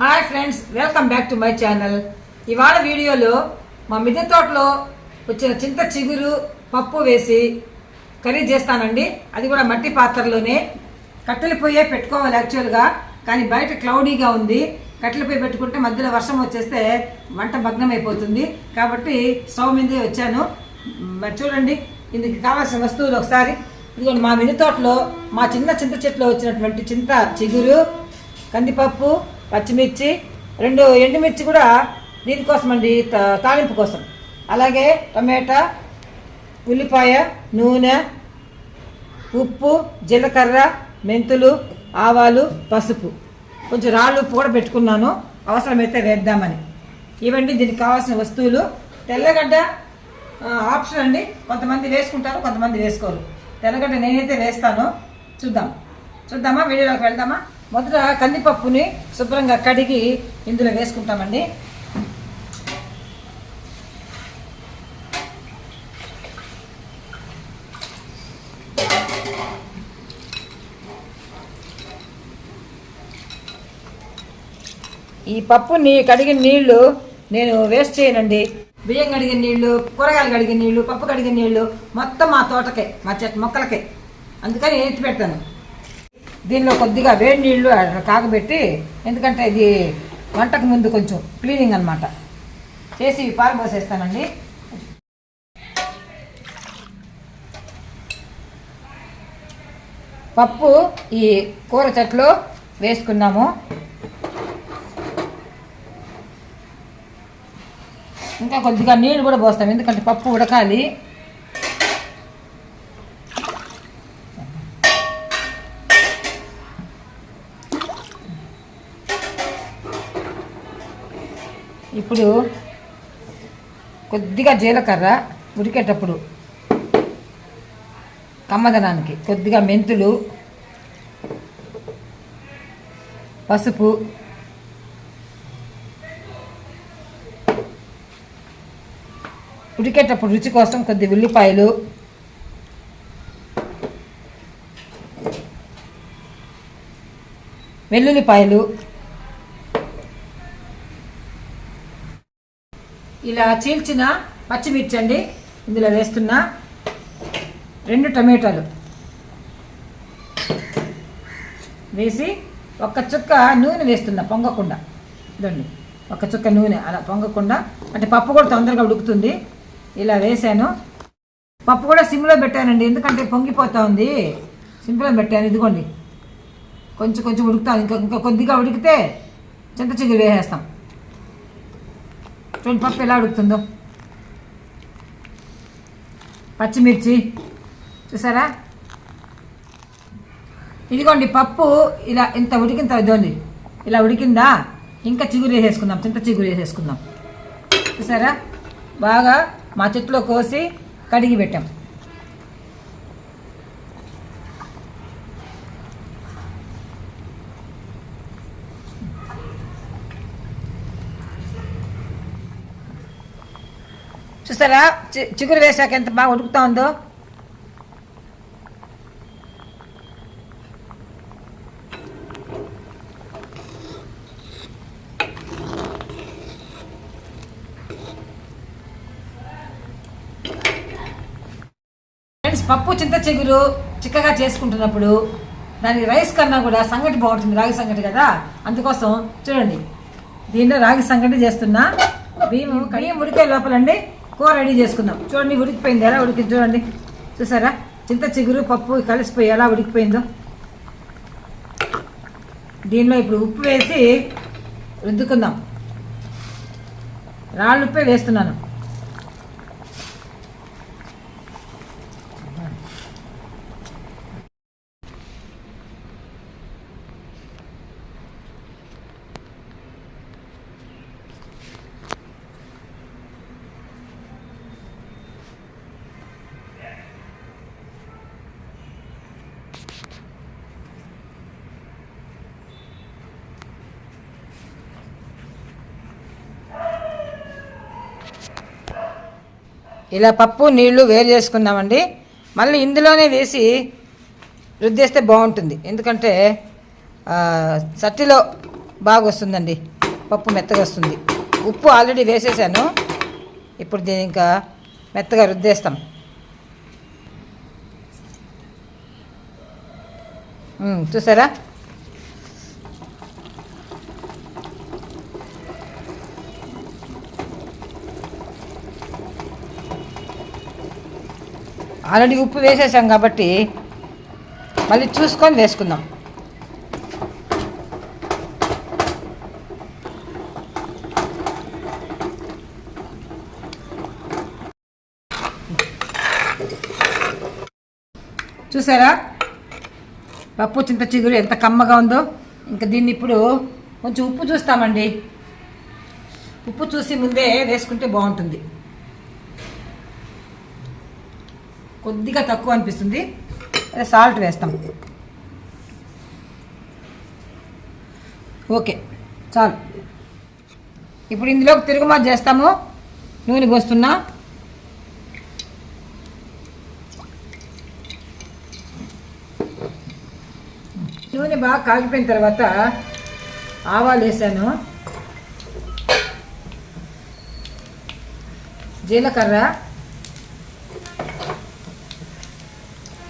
Hi friends, welcome back to my channel. ఇవాళ వీడియోలో మా మిద్దె తోటలో వచ్చిన చింత చిగురు పప్పు వేసి కర్రీ చేస్తానండి. అది కూడా మట్టి పాత్రలోనే. కట్టెల పొయ్యే పెట్టుకోవాలి యాక్చువల్గా, కానీ బయట క్లౌడీగా ఉంది. కట్టెల పొయ్యి పెట్టుకుంటే మధ్యలో వర్షం వచ్చేస్తే వంట భగ్నం అయిపోతుంది. కాబట్టి స్టవ్ మీదే వచ్చాను. చూడండి, ఇందుకు కావాల్సిన వస్తువులు ఒకసారి ఇదిగోండి. మా మిద్దె తోటలో మా చింత చెట్లో వచ్చినటువంటి చింత చిగురు, కందిపప్పు, పచ్చిమిర్చి, 2 ఎండుమిర్చి కూడా దీనికోసం అండి, తాలింపు కోసం. అలాగే టమాటా, ఉల్లిపాయ, నూనె, ఉప్పు, జీలకర్ర, మెంతులు, ఆవాలు, పసుపు, కొంచెం రాళ్ళు ఉప్పు కూడా పెట్టుకున్నాను, అవసరమైతే వేద్దామని. ఇవండి దీనికి కావాల్సిన వస్తువులు. తెల్లగడ్డ ఆప్షన్ అండి, కొంతమంది వేసుకుంటారు, కొంతమంది వేసుకోరు. తెల్లగడ్డ నేనైతే వేస్తాను. చూద్దామా, వీడియోలోకి వెళ్దామా. మొదట కందిపప్పుని శుభ్రంగా కడిగి ఇందులో వేసుకుంటామండి. ఈ పప్పుని కడిగిన నీళ్లు నేను వేస్ట్ చేయనండి. బియ్యం కడిగిన నీళ్లు, కూరగాయలు కడిగిన నీళ్లు, పప్పు కడిగిన నీళ్లు మొత్తం మా తోటకే, మా చెట్టు మొక్కలకే, అందుకని ఎత్తి పెడతాను. దీనిలో కొద్దిగా వేడి నీళ్లు కాగబెట్టి, ఎందుకంటే ఇది వంటకు ముందు కొంచెం క్లీనింగ్ అనమాట చేసి పారబోసేస్తానండి. పప్పు ఈ కూర చెట్లో వేసుకున్నాము. ఇంకా కొద్దిగా నీళ్ళు కూడా పోస్తాం, ఎందుకంటే పప్పు ఉడకాలి. ఇప్పుడు కొద్దిగా జీలకర్ర ఉడికేటప్పుడు కమ్మదనానికి, కొద్దిగా మెంతులు, పసుపు, ఉడికేటప్పుడు రుచి కోసం కొద్ది ఉల్లిపాయలు, వెల్లుల్లిపాయలు, ఇలా చీల్చిన పచ్చిమిర్చి అండి ఇందులో వేస్తున్నా, 2 టమాటాలు వేసి ఒక చుక్క నూనె వేస్తున్నా పొంగకుండా. ఇదండి, ఒక చుక్క నూనె అలా పొంగకుండా, అంటే పప్పు కూడా తొందరగా ఉడుకుతుంది. ఇలా వేసాను. పప్పు కూడా సిమ్లో పెట్టానండి, ఎందుకంటే పొంగిపోతూ ఉంది. సిమ్లో పెట్టాను. ఇదిగోండి, కొంచెం ఉడుకుతాను. ఇంకా కొద్దిగా ఉడికితే చింత చిగురు వేసేస్తాం. చూడండి పప్పు ఎలా ఉడుకుతుందో. పచ్చిమిర్చి చూసారా. ఇదిగోండి పప్పు ఇలా ఇంత ఉడికిన తర్వాత ఇలా ఉడికిందా, ఇంకా చిగురు వేసేసుకుందాం, చింత చిగురు వేసేసుకుందాం. చూసారా, బాగా మా చెట్లో కోసి కడిగి పెట్టాం. చూసారా చిగురు వేసాక ఎంత బాగా ఉడుకుతా ఉందో. ఫ్రెండ్స్, పప్పు చింత చిగురు చిక్కగా చేసుకుంటున్నప్పుడు దానికి రైస్ కన్నా కూడా సంగటి బాగుంటుంది, రాగి సంగటి కదా. అందుకోసం చూడండి, దీనిలో రాగి సంగటి చేస్తున్నా. బియ్యం ఉడికే లోపలండి కూర రెడీ చేసుకుందాం. చూడండి ఉడికిపోయింది, ఎలా ఉడికింది చూడండి. చూసారా, చింత చిగురు పప్పు కలిసిపోయి ఎలా ఉడికిపోయిందో. దీనిలో ఇప్పుడు ఉప్పు వేసి రుద్దుకుందాం. రాళ్ళు ఉప్పే వేస్తున్నాను. ఇలా పప్పు నీళ్లు వేరు చేసుకున్నామండి. మళ్ళీ ఇందులోనే వేసి రుద్దేస్తే బాగుంటుంది, ఎందుకంటే సట్టిలో బాగా వస్తుందండి, పప్పు మెత్తగా వస్తుంది. ఉప్పు ఆల్రెడీ వేసేసాను. ఇప్పుడు దీన్ని ఇంకా మెత్తగా రుద్దేస్తాం. చూసారా, ఆల్రెడీ ఉప్పు వేసేసాం కాబట్టి మళ్ళీ చూసుకొని వేసుకుందాం. చూసారా పప్పు చింత చిగురు ఎంత కమ్మగా ఉందో. ఇంకా దీన్ని ఇప్పుడు కొంచెం ఉప్పు చూస్తామండి. ఉప్పు చూసి ముందే వేసుకుంటే బాగుంటుంది. కొద్దిగా తక్కువ అనిపిస్తుంది, అదే సాల్ట్ వేస్తాం. ఓకే, చాలు. ఇప్పుడు ఇందులోకి తిరుగుమాత చేస్తాము. నూనె పోస్తున్నా. నూనె బాగా కాగిపోయిన తర్వాత ఆవాలు వేసాను, జీలకర్ర,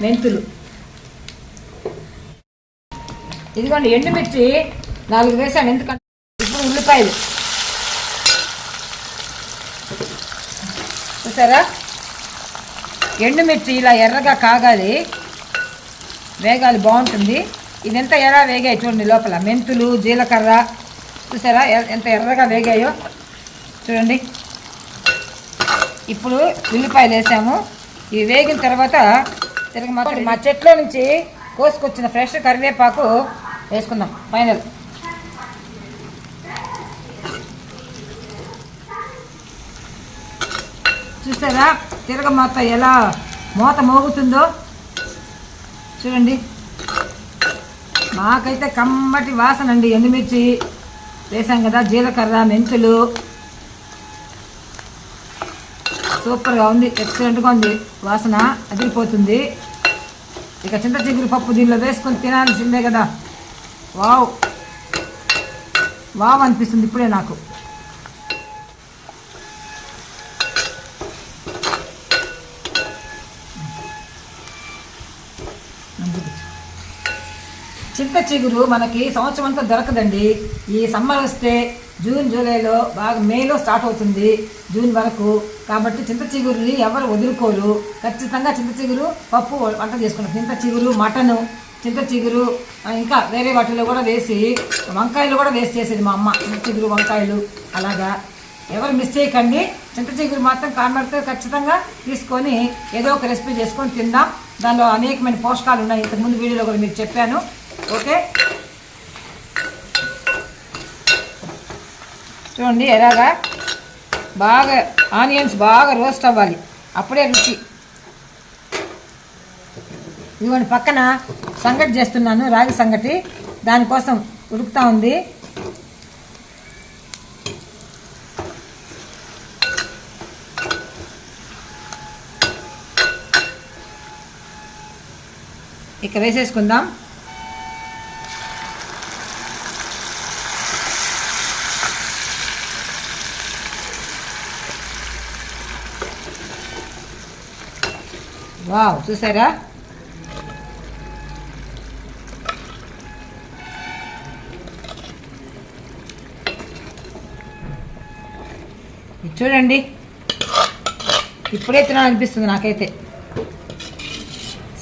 మెంతులు, ఇదిగోండి ఎండుమిర్చి 4 వేసాను. ఎందుకంటే ఇప్పుడు ఉల్లిపాయలు చూసారా, ఎండుమిర్చి ఇలా ఎర్రగా కాగాలి, వేగాలి, బాగుంటుంది. ఇదంతా ఎర్ర వేగాయి చూడండి. లోపల మెంతులు, జీలకర్ర చూసారా ఎంత ఎర్రగా వేగాయో చూడండి. ఇప్పుడు ఉల్లిపాయలు వేసాము. ఇవి వేగిన తర్వాత మా చెట్లో నుంచి కోసుకొచ్చిన ఫ్రెష్ కరివేపాకు వేసుకుందాం. ఫైనల్ చూసారా తిరగమాత ఎలా మూత మోగుతుందో చూడండి. మాకైతే కమ్మటి వాసన అండి. ఎండుమిర్చి వేసాం కదా, జీలకర్ర, మెంతులు, సూపర్గా ఉంది, ఎక్సలెంట్గా ఉంది. వాసన అదిరిపోతుంది. ఇక చింత చిగురు పప్పు దీనిలో వేసుకొని తినాల్సిందే కదా. వావ్ వావ్ అనిపిస్తుంది ఇప్పుడే నాకు. చింత చిగురు మనకి సంవత్సరం అంతా దొరకదండి. ఈ సమ్మర్ వస్తే జూన్ జూలైలో బాగా మేలో స్టార్ట్ అవుతుంది, జూన్ వరకు. కాబట్టి చింత చిగురుని ఎవరు వదులుకోరు. ఖచ్చితంగా చింత చిగురు పప్పు వంట చేసుకుంటాం. చింత చిగురు మటను, చింత చిగురు ఇంకా వేరే వాటిలో కూడా వేసి, వంకాయలు కూడా వేసి చేసేది మా అమ్మ. చింత చిగురు వంకాయలు అలాగా ఎవరు మిస్ చేయకండి. చింత చిగురు మాత్రం కామెడితో ఖచ్చితంగా తీసుకొని ఏదో ఒక రెసిపీ చేసుకొని తిందాం. దానిలో అనేకమైన పోషకాలు ఉన్నాయి. ఇంతకుముందు వీడియోలో కూడా మీకు చెప్పాను. ఓకే, చూడండి ఎలాగా బాగా ఆనియన్స్ బాగా రోస్ట్ అవ్వాలి, అప్పుడే రుచి. ఇదిగోండి పక్కన సంగటి చేస్తున్నాను, రాగి సంగటి. దానికోసం ఉడుకుతూ ఉంది. ఇక వేసేసుకుందాం. వావ్, చూసారా చూడండి, ఇప్పుడే తినాలనిపిస్తుంది నాకైతే.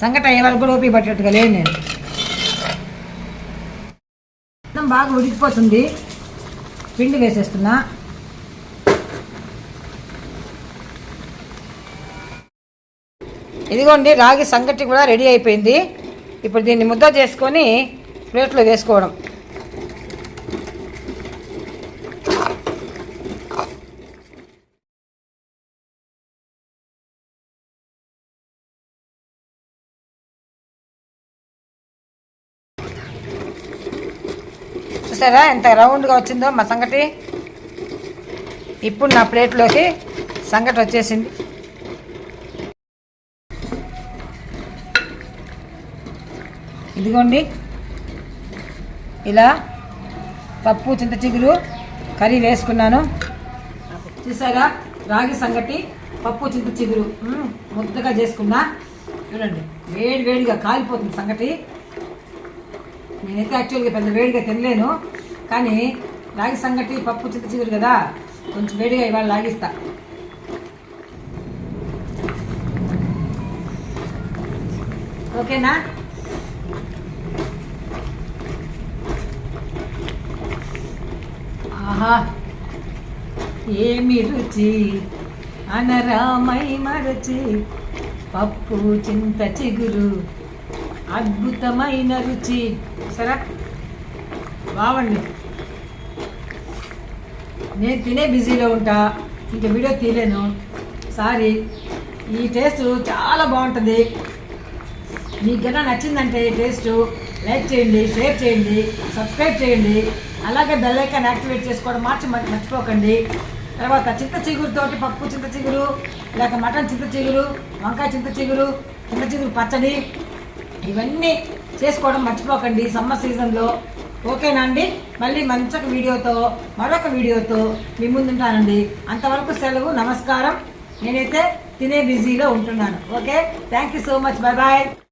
సంగటి అయ్యే వరకు కూడా ఓపిక పట్టేట్టుగా లేదు నేను. బాగా ఉడికిపోతుంది. పిండి వేసేస్తున్నా. ఇదిగోండి రాగి సంగటి కూడా రెడీ అయిపోయింది. ఇప్పుడు దీన్ని ముద్ద చేసుకొని ప్లేట్లో వేసుకోవడం. చూసారా ఎంత రౌండ్గా వచ్చిందో మా సంగటి. ఇప్పుడు నా ప్లేట్లోకి సంగటి వచ్చేసింది. ఇదిగోండి ఇలా పప్పు చింత చిగురు కర్రీ వేసుకున్నాను. చూసారా, రాగి సంగటి పప్పు చింత చిగురు ముద్దగా చేసుకున్నా. చూడండి, వేడిగా కాలిపోతుంది సంగటి. నేనైతే యాక్చువల్గా పెద్ద వేడిగా తినలేను, కానీ రాగి సంగటి పప్పు చింత చిగురు కదా, కొంచెం వేడిగా ఇవాళ లాగిస్తా. ఓకేనా? ఆహా, ఏమి రుచి అనరామై మరచి పప్పు చింత చిగురు అద్భుతమైన రుచి. సరే బావండి. నేను తినే బిజీలో ఉంటా, ఇంకా వీడియో తీయలేను, సారీ. ఈ టేస్ట్ చాలా బాగుంటుంది. మీకు గట్రా నచ్చిందంటే టేస్ట్ లైక్ చేయండి, షేర్ చేయండి, సబ్స్క్రైబ్ చేయండి. అలాగే బెల్ ఐకాన్ యాక్టివేట్ చేసుకోవడం మర్చిపోకండి. తర్వాత చింత చిగురుతోటి పప్పు చింత చిగురు, లేక మటన్ చింత చిగురు, వంకాయ చింత చిగురు పచ్చడి, ఇవన్నీ చేసుకోవడం మర్చిపోకండి సమ్మర్ సీజన్లో. ఓకేనా అండి? మళ్ళీ మరొక వీడియోతో మీ ముందుంటానండి. అంతవరకు సెలవు, నమస్కారం. నేనైతే తినే బిజీలో ఉంటున్నాను. Okay, thank you so much. Bye bye.